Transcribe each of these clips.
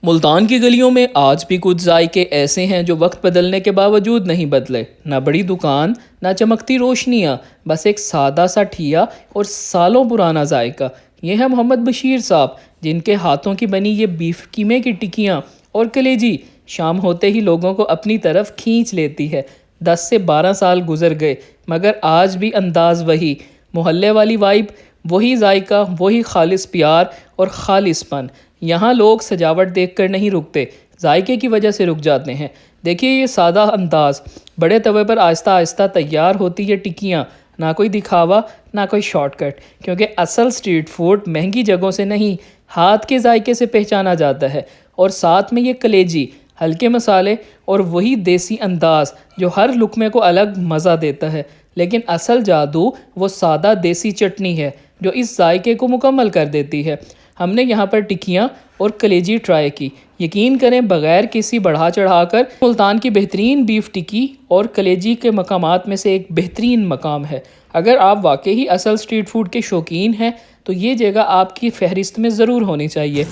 मुल्तान की गलियों में आज भी कुछ जायके ऐसे हैं जो वक्त बदलने के बावजूद नहीं बदले। ना बड़ी दुकान, ना चमकती रोशनियाँ, बस एक सादा सा ठिया और सालों पुराना जायका। ये है मोहम्मद बशीर साहब, जिनके हाथों की बनी ये बीफ कीमे की टिक्कियाँ और कलेजी शाम होते ही लोगों को अपनी तरफ खींच लेती है। 10 से 12 साल गुजर गए मगर आज भी अंदाज वही, मोहल्ले वाली वाइब, वही जायका, वही खालिस प्यार और खालिसपन। यहाँ लोग सजावट देखकर नहीं रुकते, जायके की वजह से रुक जाते हैं। देखिए ये सादा अंदाज, बड़े तवे पर आहिस्ता आहिस्ता तैयार होती है टिक्कियाँ। ना कोई दिखावा, ना कोई शॉर्टकट, क्योंकि असल स्ट्रीट फूड महंगी जगहों से नहीं, हाथ के जायके से पहचाना जाता है। और साथ में ये कलेजी, हल्के मसाले और वही देसी अंदाज जो हर लुकमे को अलग मज़ा देता है। लेकिन असल जादू वो सादा देसी चटनी है जो इस जायके को मुकम्मल कर देती है। हमने यहाँ पर टिक्कियाँ और कलेजी ट्राई की। यकीन करें, बग़ैर किसी बढ़ा चढ़ाकर, मुल्तान की बेहतरीन बीफ टिक्की और कलेजी के मकामात में से एक बेहतरीन मकाम है। अगर आप वाकई ही असल स्ट्रीट फूड के शौकीन हैं तो ये जगह आपकी फहरिस्त में ज़रूर होनी चाहिए।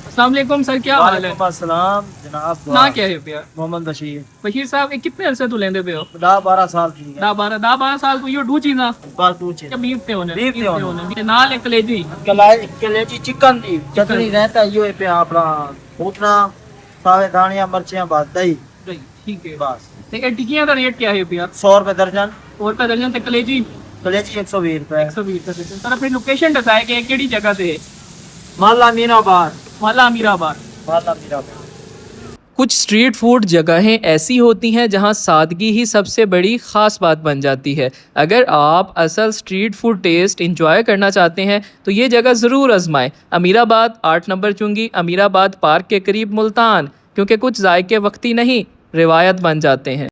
अस्सलाम वालेकुम सर, क्या हाल है? वालेकुम जनाब। ना क्या है भैया? मोहम्मद बशीर। बशीर साहब, ये कितने अरसे तो लेंदे पे हो? 10-12 साल की है। 10-12 साल को ये डू चीज़ा बस पूछे क्या बीफ पे होने? बीफ पे होने। नाल एक कलेजी कलेजी चिकन दी चटनी रहता ये पे अपना उतना सावे दानिया मिर्चियां बस दही। ठीक है। बस ते टिक्कियां का रेट क्या है भैया? 100 रुपए दर्जन। और पे दर्जन ते कलेजी कलेजी 120 रुपए। 120 का दर्जन। सर अपनी लोकेशन बताए कि केड़ी जगह से है? माला मीराबाद। माला अमीराबाद। माला मीराबाद। कुछ स्ट्रीट फूड जगहें ऐसी होती हैं जहां सादगी ही सबसे बड़ी ख़ास बात बन जाती है। अगर आप असल स्ट्रीट फूड टेस्ट एंजॉय करना चाहते हैं तो ये जगह ज़रूर आजमाएं। अमीराबाद 8 नंबर चुंगी, अमीराबाद पार्क के करीब, मुल्तान। क्योंकि कुछ जायके वक्ती नहीं, रिवायत बन जाते हैं।